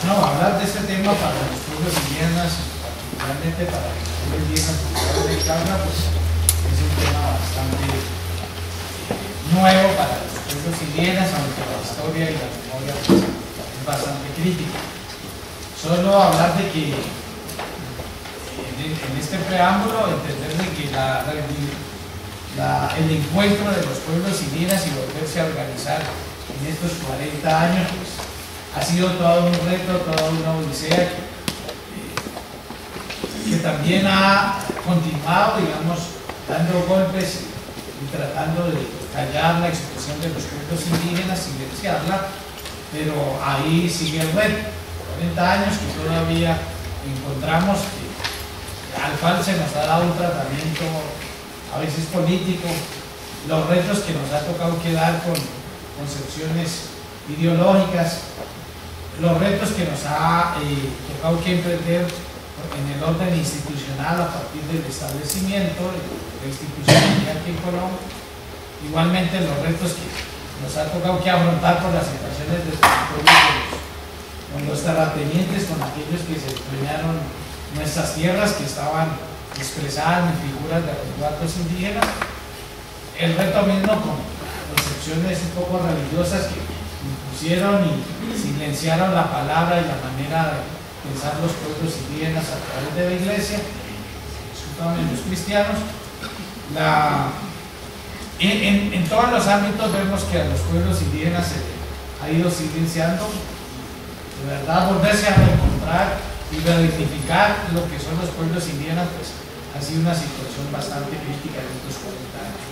No, hablar de este tema para los pueblos indígenas, particularmente para los pueblos indígenas de Cauca, pues es un tema bastante nuevo para los pueblos indígenas, aunque la historia y la memoria pues, es bastante crítica. Solo hablar de que en este preámbulo entender de que el encuentro de los pueblos indígenas y volverse a organizar en estos 40 años pues, ha sido todo un reto, toda una odisea que también ha continuado, digamos, dando golpes y tratando de callar la expresión de los pueblos indígenas, silenciarla, pero ahí sigue el reto. 40 años que todavía encontramos al cual se nos ha dado un tratamiento a veces político, los retos que nos ha tocado quedar con concepciones ideológicas, los retos que nos ha tocado que emprender en el orden institucional a partir del establecimiento de la institucionalidad aquí en Colombia, igualmente los retos que nos ha tocado que afrontar por las situaciones de territorio con los terratenientes, con aquellos que se empeñaron nuestras tierras que estaban expresadas en figuras de artefactos indígenas, el reto mismo con concepciones un poco religiosas que impusieron y silenciaron la palabra y la manera de pensar los pueblos indígenas a través de la iglesia, disculpame los cristianos. En todos los ámbitos vemos que a los pueblos indígenas se ha ido silenciando, de verdad volverse a reencontrar y redignificar lo que son los pueblos indígenas, pues ha sido una situación bastante crítica en estos 40 años.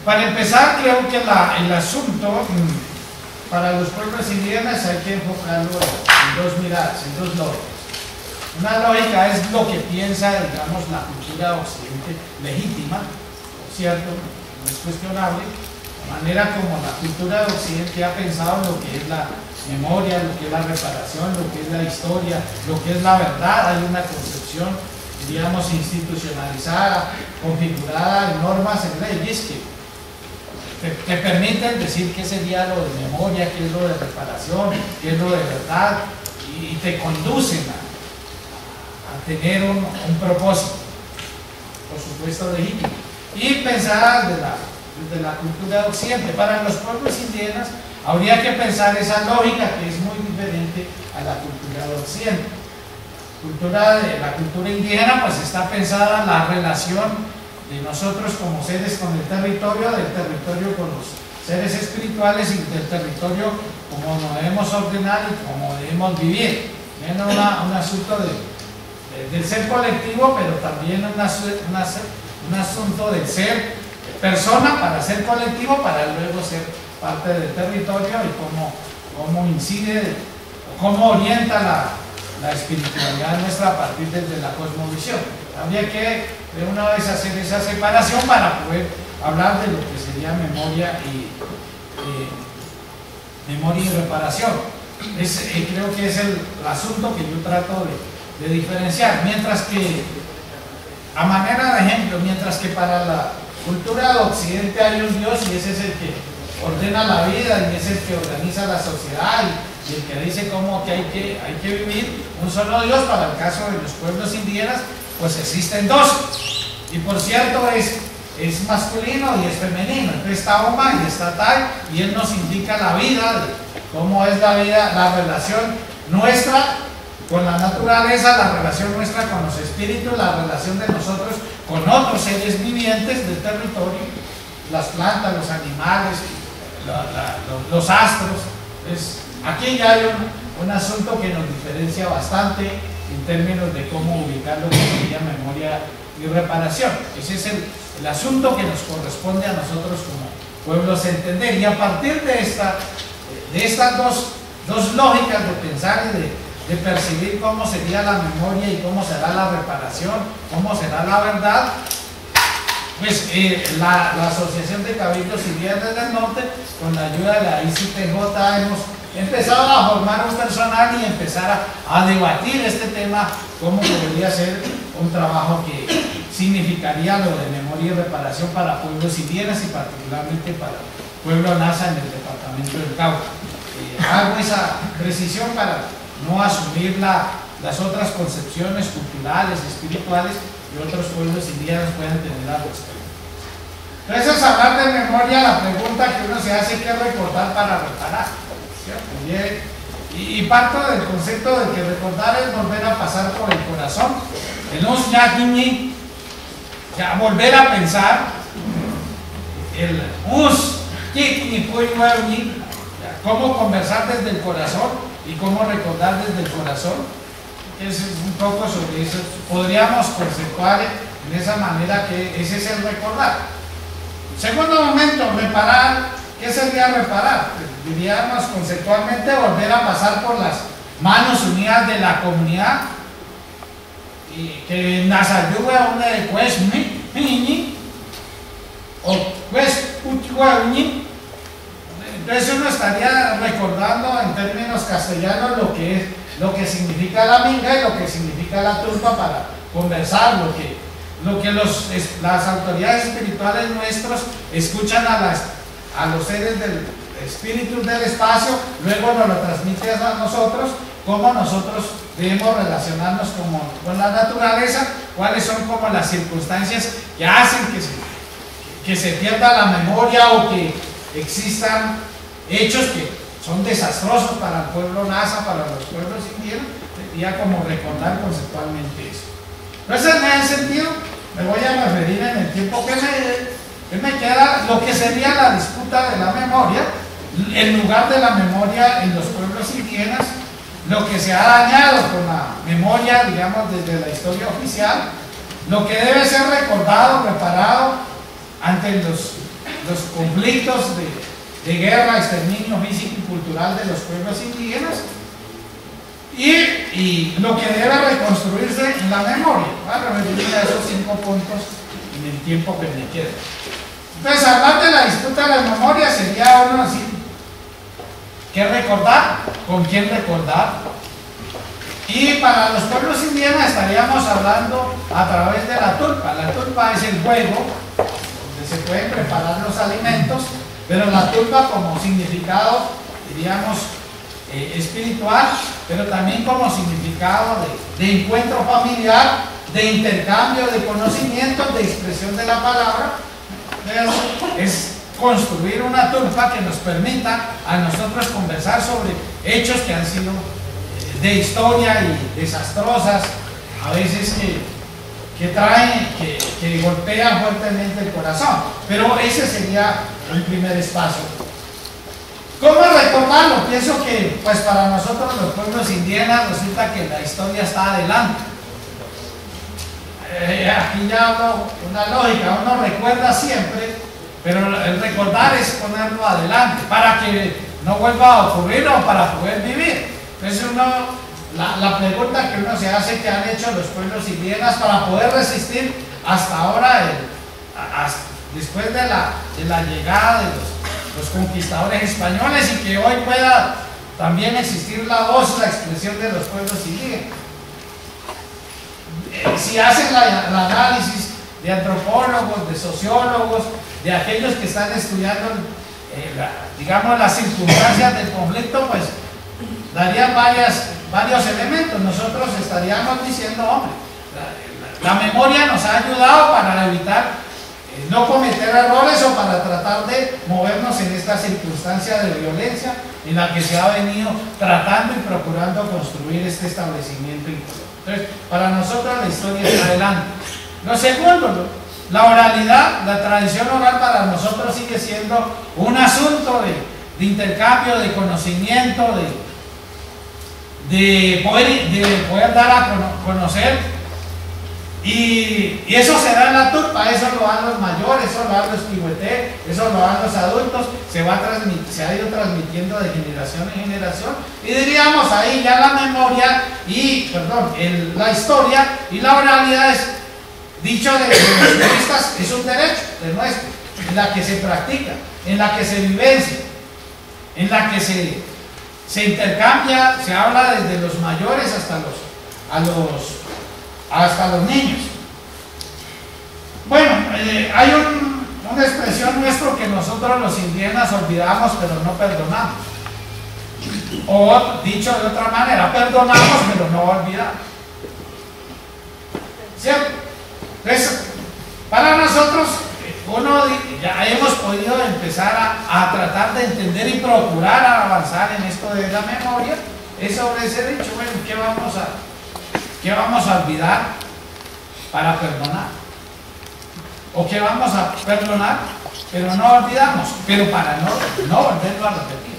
Para empezar, creo que el asunto para los pueblos indígenas hay que enfocarlo en dos miradas, en dos lógicas. Una lógica es lo que piensa, digamos, la cultura occidente legítima, ¿cierto? No es cuestionable, la manera como la cultura de occidente ha pensado lo que es la memoria, lo que es la reparación, lo que es la historia, lo que es la verdad. Hay una concepción, digamos, institucionalizada, configurada en normas, en leyes que te permiten decir qué sería lo de memoria, qué es lo de reparación, qué es lo de verdad, y te conducen a tener un propósito, por supuesto legítimo, y pensar desde la cultura de occidente. Para los pueblos indígenas habría que pensar esa lógica que es muy diferente a la cultura de occidente. La cultura indígena pues está pensada en la relación de nosotros como seres con el territorio, del territorio con los seres espirituales y del territorio como nos debemos ordenar y como debemos vivir. Es un asunto del ser colectivo, pero también un asunto del ser persona para ser colectivo, para luego ser parte del territorio y cómo incide, cómo orienta la espiritualidad nuestra a partir desde la cosmovisión. Habría que de una vez hacer esa separación para poder hablar de lo que sería memoria y reparación. Creo que es el asunto que yo trato de diferenciar, mientras que a manera de ejemplo, mientras que para la cultura de occidente hay un Dios y ese es el que ordena la vida y es el que organiza la sociedad y el que dice cómo que hay que vivir, un solo Dios. Para el caso de los pueblos indígenas pues existen dos, y por cierto es masculino y es femenino. Entonces está Oma y está Tai, y él nos indica la vida, cómo es la vida, la relación nuestra con la naturaleza, la relación nuestra con los espíritus, la relación de nosotros con otros seres vivientes del territorio, las plantas, los animales, los astros. Entonces, aquí ya hay un asunto que nos diferencia bastante en términos de cómo ubicar lo que sería memoria y reparación. Ese es el asunto que nos corresponde a nosotros como pueblos entender, y a partir de estas dos lógicas de pensar y de percibir cómo sería la memoria y cómo será la reparación, cómo será la verdad, pues la Asociación de Cabildos Indígenas del Norte, con la ayuda de la ICTJ, hemos empezado a formar un personal y empezar a debatir este tema, cómo podría ser un trabajo que significaría lo de memoria y reparación para pueblos indígenas y particularmente para el pueblo Nasa en el departamento del Cauca. hago esa precisión para no asumir las otras concepciones culturales, espirituales que otros pueblos indígenas pueden tener al respecto. Entonces, hablar de memoria, la pregunta que uno se hace, ¿qué recordar para reparar? ¿Cierto? Y parto del concepto de que recordar es volver a pasar por el corazón, volver a pensar, cómo conversar desde el corazón y cómo recordar desde el corazón. Es un poco sobre eso. Podríamos conceptuar en esa manera que ese es el recordar. Segundo momento, reparar. ¿Qué sería reparar? Diríamos conceptualmente volver a pasar por las manos unidas de la comunidad y que nos ayude a una de entonces uno estaría recordando en términos castellanos lo que significa la minga y lo que significa la tulpa para conversar, lo que las autoridades espirituales nuestros escuchan a los seres del espíritu del espacio, luego nos lo transmiten a nosotros, cómo nosotros debemos relacionarnos con la naturaleza, cuáles son como las circunstancias que hacen que se pierda la memoria o que existan hechos que son desastrosos para el pueblo Nasa, para los pueblos indígenas. Sería como recordar conceptualmente eso. Entonces, en ese sentido, me voy a referir en el tiempo que me queda lo que sería la disputa de la memoria, el lugar de la memoria en los pueblos indígenas, lo que se ha dañado con la memoria, digamos, desde la historia oficial, lo que debe ser recordado, reparado ante los conflictos de guerra, exterminio físico y cultural de los pueblos indígenas, y lo que debe reconstruirse en la memoria. Voy a referirme a esos 5 puntos en el tiempo que me queda. Entonces, hablar de la disputa de la memoria sería uno así: ¿qué recordar? ¿Con quién recordar? Y para los pueblos indígenas estaríamos hablando a través de la tulpa. La tulpa es el juego donde se pueden preparar los alimentos, pero la tulpa como significado, diríamos, espiritual, pero también como significado de encuentro familiar, de intercambio de conocimientos, de expresión de la palabra. Es construir una tulpa que nos permita a nosotros conversar sobre hechos que han sido de historia y desastrosas, a veces que traen, que golpean fuertemente el corazón. Pero ese sería un primer espacio. ¿Cómo recordarlo? Pienso que pues para nosotros los pueblos indígenas resulta que la historia está adelante. Aquí ya hablo una lógica, uno recuerda siempre, pero el recordar es ponerlo adelante para que no vuelva a ocurrir o para poder vivir. Entonces la pregunta que uno se hace, que han hecho los pueblos indígenas para poder resistir hasta ahora, después de la llegada de los conquistadores españoles, y que hoy pueda también existir la voz, la expresión de los pueblos indígenas. Si hacen el análisis de antropólogos, de sociólogos, de aquellos que están estudiando, digamos, las circunstancias del conflicto, pues darían varios elementos. Nosotros estaríamos diciendo, hombre, la memoria nos ha ayudado para evitar no cometer errores o para tratar de movernos en esta circunstancia de violencia en la que se ha venido tratando y procurando construir este establecimiento en Colombia. Entonces, para nosotros la historia está adelante. Lo segundo, la oralidad, la tradición oral para nosotros sigue siendo un asunto de intercambio, de conocimiento, de poder dar a conocer. Y eso se da en la tulpa, eso lo dan los mayores, eso lo dan los pihuetés, eso lo dan los adultos, se ha ido transmitiendo de generación en generación, y diríamos ahí ya la memoria la historia y la oralidad es, dicho de los turistas, es un derecho de nuestro, en la que se practica, en la que se vivencia, en la que se intercambia, se habla desde los mayores hasta los niños. Bueno, hay una expresión nuestra que nosotros los indígenas olvidamos pero no perdonamos. O dicho de otra manera, perdonamos pero no olvidamos. ¿Cierto? Entonces, para nosotros, ya hemos podido empezar a tratar de entender y procurar avanzar en esto de la memoria. Es sobre ese dicho, bueno, ¿qué vamos a olvidar para perdonar? ¿O qué vamos a perdonar pero no olvidamos? Pero para no volverlo a repetir.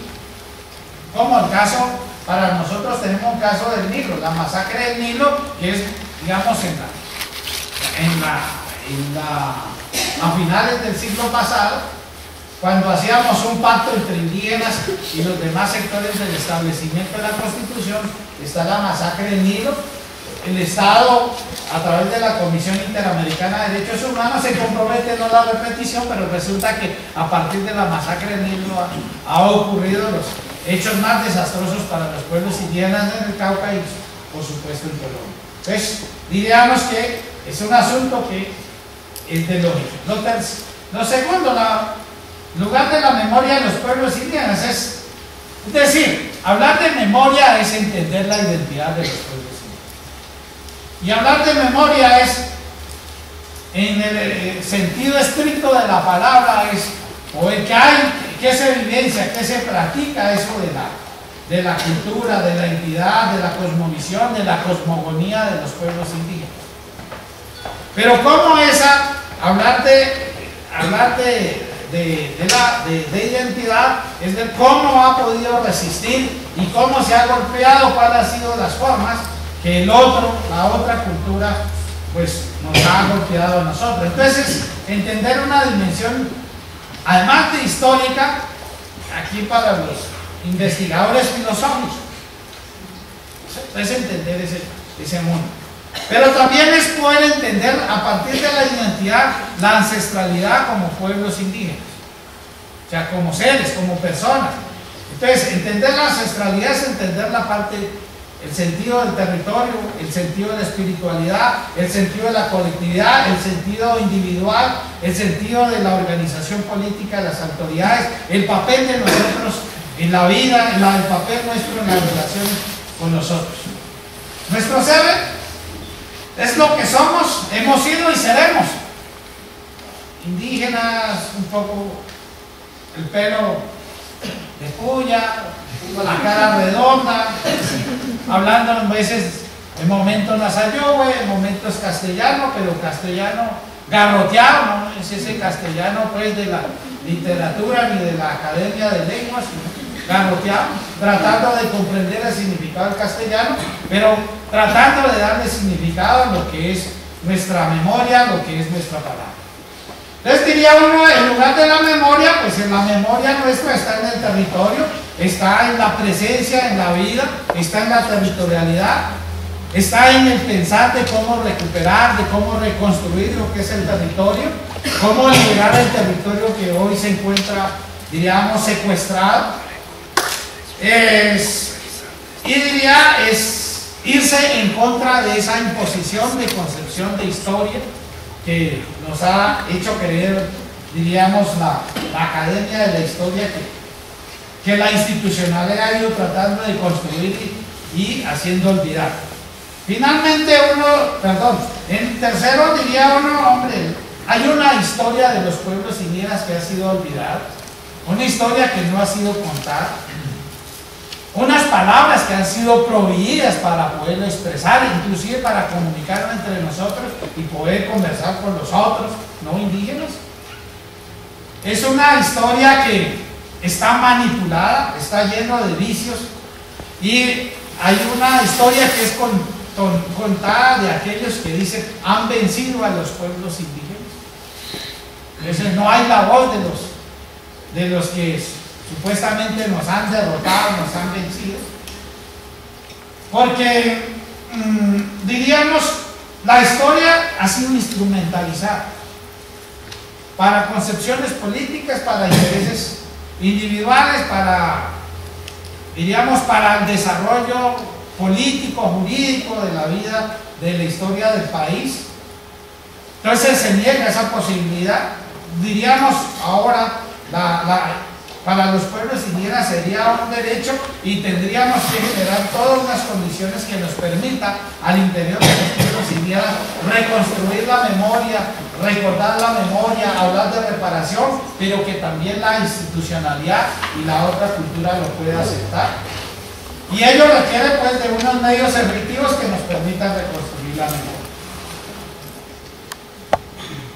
Como el caso, para nosotros tenemos un caso del Nilo, la masacre del Nilo, que es, digamos, a finales del siglo pasado, cuando hacíamos un pacto entre indígenas y los demás sectores del establecimiento de la Constitución. Está la masacre del Nilo. El Estado, a través de la Comisión Interamericana de Derechos Humanos, se compromete a no la repetición, pero resulta que a partir de la masacre del Nilo ha ocurrido los hechos más desastrosos para los pueblos indígenas en el Cauca y, por supuesto, en Colombia. Entonces, diríamos que es un asunto que es de lógica. Lo segundo, lugar de la memoria de los pueblos indígenas es decir, hablar de memoria es entender la identidad de los pueblos indígenas. Y hablar de memoria es, en el sentido estricto de la palabra, es o el que se vivencia, que se practica eso de la cultura, de la entidad, de la cosmovisión, de la cosmogonía de los pueblos indígenas. Pero ¿cómo hablar de identidad es de cómo ha podido resistir y cómo se ha golpeado, cuáles han sido las formas que la otra cultura, pues nos ha golpeado a nosotros? Entonces, entender una dimensión, además de histórica, aquí para los investigadores filosóficos, es entender ese mundo. Pero también es poder entender a partir de la identidad la ancestralidad como pueblos indígenas, o sea, como seres, como personas. Entonces, entender la ancestralidad es entender la parte, el sentido del territorio, el sentido de la espiritualidad, el sentido de la colectividad, el sentido individual, el sentido de la organización política, de las autoridades, el papel de nosotros en la vida, el papel nuestro en las relaciones con nosotros. Nuestro ser es lo que somos, hemos sido y seremos. Indígenas, un poco el pelo de puya, la cara redonda, hablando a veces en momentos nasayohue, en momentos castellano, pero castellano garroteado, no es ese castellano pues de la literatura ni de la Academia de Lenguas, garroteado, tratando de comprender el significado del castellano, pero tratando de darle significado a lo que es nuestra memoria, lo que es nuestra palabra. Entonces diría uno, en lugar de la memoria, pues en la memoria nuestra está en el territorio, está en la presencia, en la vida, está en la territorialidad, está en el pensar de cómo recuperar, de cómo reconstruir lo que es el territorio, cómo liberar el territorio que hoy se encuentra, diríamos, secuestrado. Es irse en contra de esa imposición de concepción de historia que nos ha hecho creer, diríamos, la Academia de la Historia, que la institucionalidad ha ido tratando de construir y haciendo olvidar. Finalmente en tercero diría uno, hombre, hay una historia de los pueblos indígenas que ha sido olvidada, una historia que no ha sido contada, unas palabras que han sido prohibidas para poderlo expresar, inclusive para comunicarlo entre nosotros y poder conversar con los otros no indígenas. Es una historia que está manipulada, está llena de vicios, y hay una historia que es contada de aquellos que dicen han vencido a los pueblos indígenas. Entonces no hay la voz de los que supuestamente nos han derrotado, nos han vencido, porque diríamos, la historia ha sido instrumentalizada para concepciones políticas, para intereses individuales, diríamos, para el desarrollo político, jurídico de la vida, de la historia del país. Entonces se niega esa posibilidad. Diríamos ahora, para los pueblos indígenas sería un derecho y tendríamos que generar todas unas condiciones que nos permitan al interior de los pueblos indígenas reconstruir la memoria, recordar la memoria, hablar de reparación, pero que también la institucionalidad y la otra cultura lo pueda aceptar. Y ello requiere pues de unos medios efectivos que nos permitan reconstruir la memoria.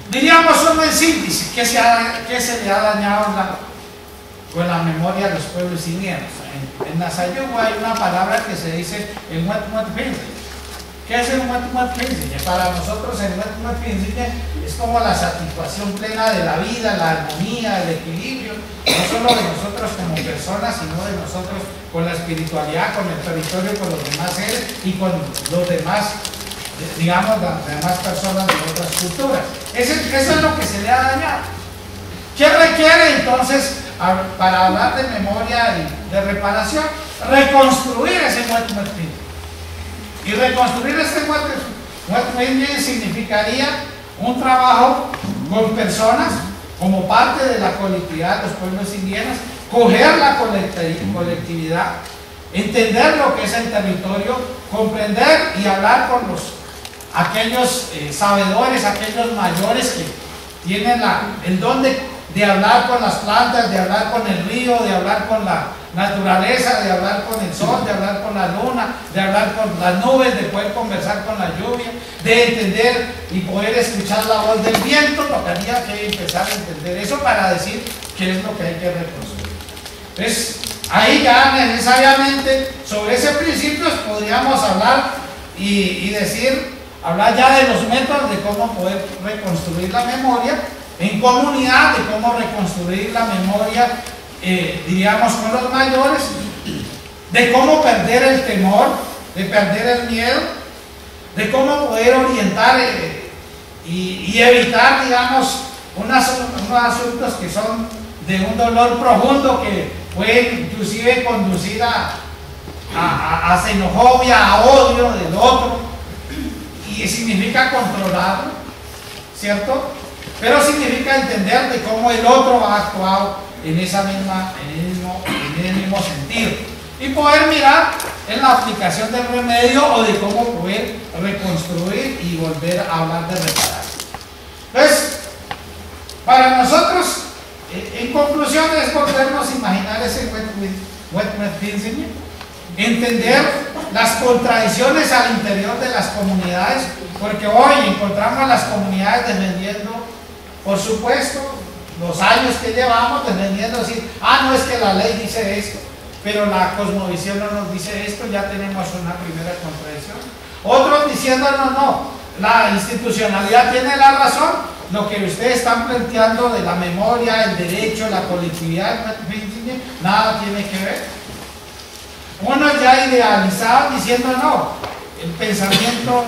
Diríamos uno en síntesis, ¿qué se le ha dañado con la memoria de los pueblos indígenas? En Nasayugua hay una palabra que se dice el muet-muet-pince. ¿Qué es el muet-muet-pince? Para nosotros el muet-muet-pince es como la satisfacción plena de la vida, la armonía, el equilibrio, no solo de nosotros como personas, sino de nosotros con la espiritualidad, con el territorio, con los demás seres y con los demás, digamos, las demás personas de otras culturas. Eso es lo que se le ha dañado. ¿Qué requiere entonces para hablar de memoria y de reparación? Reconstruir ese muet-muet-pince. Y reconstruir este muet-muet-pince significaría un trabajo con personas como parte de la colectividad de los pueblos indígenas, coger la colectividad, entender lo que es el territorio, comprender y hablar con aquellos sabedores, aquellos mayores que tienen el don de hablar con las plantas, de hablar con el río, de hablar con la naturaleza, de hablar con el sol, de hablar con la luna, de hablar con las nubes, de poder conversar con la lluvia, de entender y poder escuchar la voz del viento. Tocaría que empezar a entender eso para decir qué es lo que hay que reconstruir. Entonces, ahí ya necesariamente sobre ese principio podríamos hablar y hablar ya de los métodos de cómo poder reconstruir la memoria en comunidad, de cómo reconstruir la memoria, diríamos, con los mayores, de cómo perder el temor, de perder el miedo, de cómo poder orientar y evitar, digamos, unos asuntos que son de un dolor profundo que pueden inclusive conducir a xenofobia, a odio del otro, y significa controlarlo, ¿cierto? Pero significa entender de cómo el otro ha actuado en el mismo sentido y poder mirar en la aplicación del remedio o de cómo poder reconstruir y volver a hablar de reparar. Entonces, para nosotros, en conclusión, es volvernos a imaginar ese muet-muet-pince, entender las contradicciones al interior de las comunidades, porque hoy encontramos a las comunidades defendiendo, por supuesto, los años que llevamos defendiendo, decir, no es que la ley dice esto, pero la cosmovisión no nos dice esto, ya tenemos una primera contradicción. Otros diciéndonos, no, la institucionalidad tiene la razón, lo que ustedes están planteando de la memoria, el derecho, la colectividad, nada tiene que ver. Unos ya idealizados diciendo, no, el pensamiento,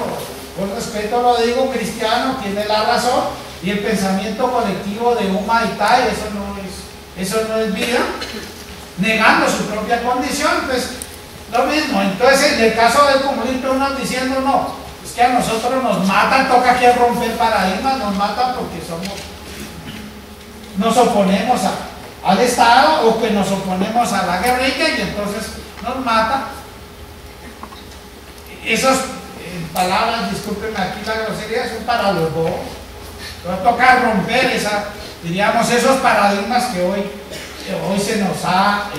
con respeto lo digo, cristiano, tiene la razón, y el pensamiento colectivo de Uma y Tai, eso no es vida, negando su propia condición. Pues lo mismo. Entonces, en el caso del comunismo, unos diciendo, no, es que a nosotros nos matan, toca que romper paradigmas, nos matan porque nos oponemos al Estado, o que nos oponemos a la guerrilla, y entonces nos matan. Esas palabras, discúlpenme aquí la grosería, son para los bobos. Nos toca romper diríamos, esos paradigmas que hoy se nos ha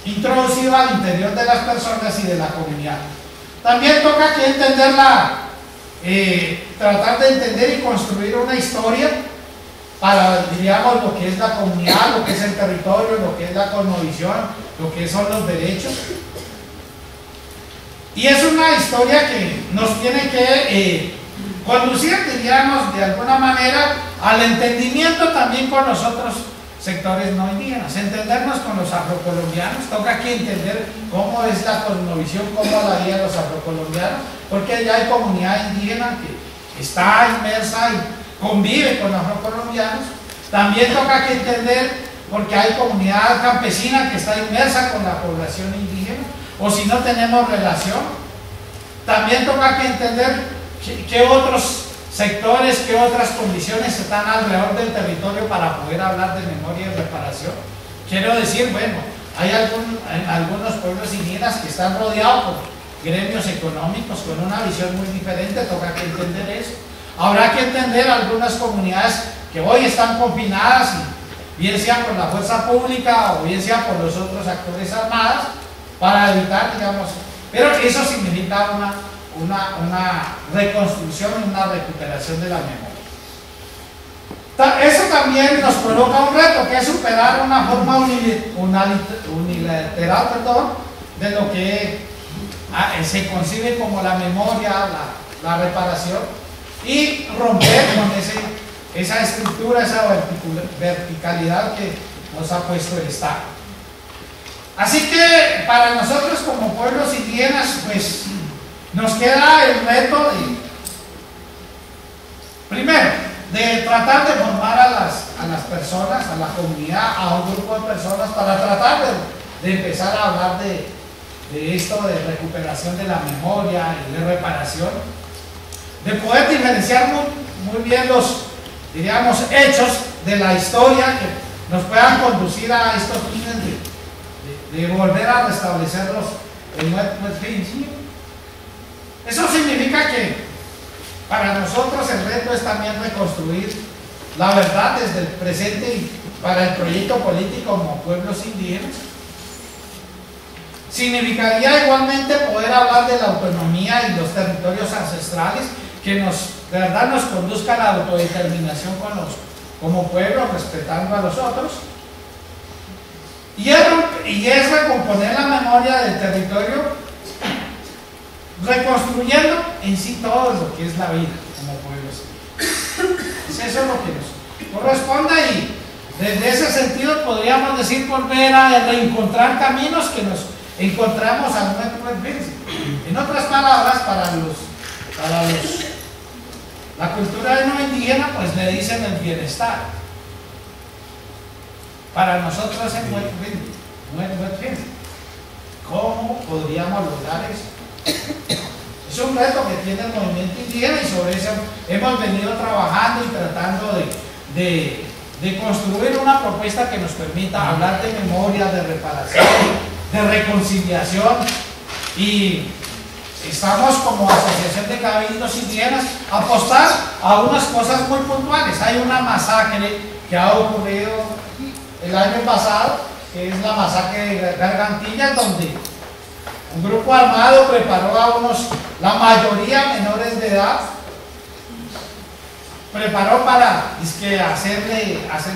introducido al interior de las personas y de la comunidad. También toca que tratar de entender y construir una historia para, diríamos, lo que es la comunidad, lo que es el territorio, lo que es la cosmovisión, lo que son los derechos. Y es una historia que nos tiene que conducir, diríamos, de alguna manera al entendimiento también con los otros sectores no indígenas, entendernos con los afrocolombianos. Toca aquí entender cómo es la cosmovisión, cómo la vida de los afrocolombianos, porque ya hay comunidad indígena que está inmersa y convive con los afrocolombianos. También toca aquí entender, porque hay comunidad campesina que está inmersa con la población indígena, o si no tenemos relación. También toca aquí entender qué otros sectores, qué otras condiciones están alrededor del territorio para poder hablar de memoria y reparación. Quiero decir, bueno, hay algunos pueblos indígenas que están rodeados por gremios económicos con una visión muy diferente, toca que entender eso. Habrá que entender algunas comunidades que hoy están confinadas, bien sea por la fuerza pública o bien sea por los otros actores armados, para evitar, digamos, pero eso significa una reconstrucción y una recuperación de la memoria. Eso también nos provoca un reto, que es superar una forma unilateral, de lo que se concibe como la memoria, la reparación, y romper con esa estructura, esa verticalidad que nos ha puesto el Estado. Así que para nosotros como pueblos indígenas, pues nos queda el reto de, primero, de tratar de formar a las personas, a la comunidad, a un grupo de personas, para tratar de empezar a hablar de esto, de recuperación de la memoria y de reparación, de poder diferenciar muy bien los, diríamos, hechos de la historia que nos puedan conducir a estos fines de volver a restablecerlos en nuestro fin. Eso significa que para nosotros el reto es también reconstruir la verdad desde el presente y para el proyecto político como pueblos indígenas. Significaría igualmente poder hablar de la autonomía y los territorios ancestrales que de verdad nos conduzcan a la autodeterminación como pueblo, respetando a los otros. Y es recomponer la memoria del territorio, reconstruyendo en sí todo lo que es la vida como pueblos. Eso es lo que nos corresponde, y desde ese sentido podríamos decir volver a reencontrar caminos que nos encontramos al nuestro principio. En otras palabras, la cultura de no indígena, pues le dicen el bienestar. Para nosotros es muy difícil. ¿Cómo podríamos lograr eso? Es un reto que tiene el movimiento indígena, y sobre eso hemos venido trabajando y tratando de construir una propuesta que nos permita hablar de memoria, de reparación, de reconciliación, y estamos como Asociación de Cabildos Indígenas apostar a unas cosas muy puntuales. Hay una masacre que ha ocurrido el año pasado, que es la masacre de Gargantilla, donde un grupo armado preparó a la mayoría menores de edad, preparó para hacer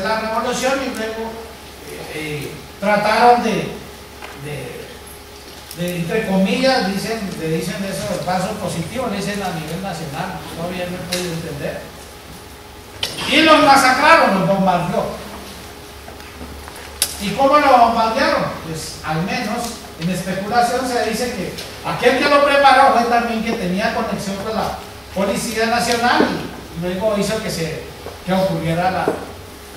la revolución, y luego trataron de entre comillas, le dicen eso, el paso positivo, le dicen a nivel nacional, todavía no he podido entender, y los masacraron, los bombardeó. ¿Y cómo lo bombardearon? Pues al menos en especulación se dice que aquel que lo preparó fue también que tenía conexión con la Policía Nacional, y luego hizo que ocurriera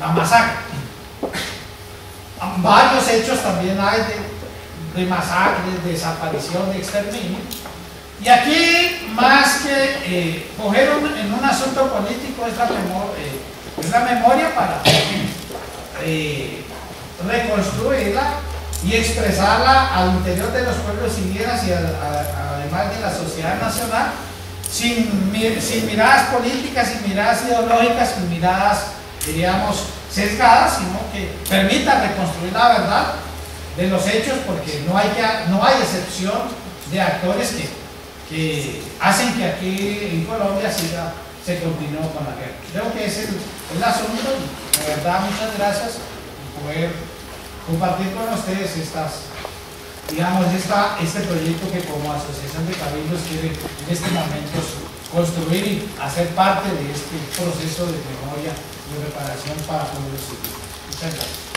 la masacre. Varios hechos también hay de masacres, de desaparición, de exterminio. Y aquí, más que coger en un asunto político, es la memoria para reconstruirla y expresarla al interior de los pueblos indígenas y además de la sociedad nacional, sin miradas políticas, sin miradas ideológicas, sin miradas, diríamos, sesgadas, sino que permita reconstruir la verdad de los hechos, porque no hay excepción de actores que hacen que aquí en Colombia se continúe con la guerra. Creo que ese es el asunto, y de verdad muchas gracias por poder compartir con ustedes este proyecto que como Asociación de Cabildos quiere en este momento construir y hacer parte de este proceso de memoria y reparación para pueblos indígenas. Muchas gracias.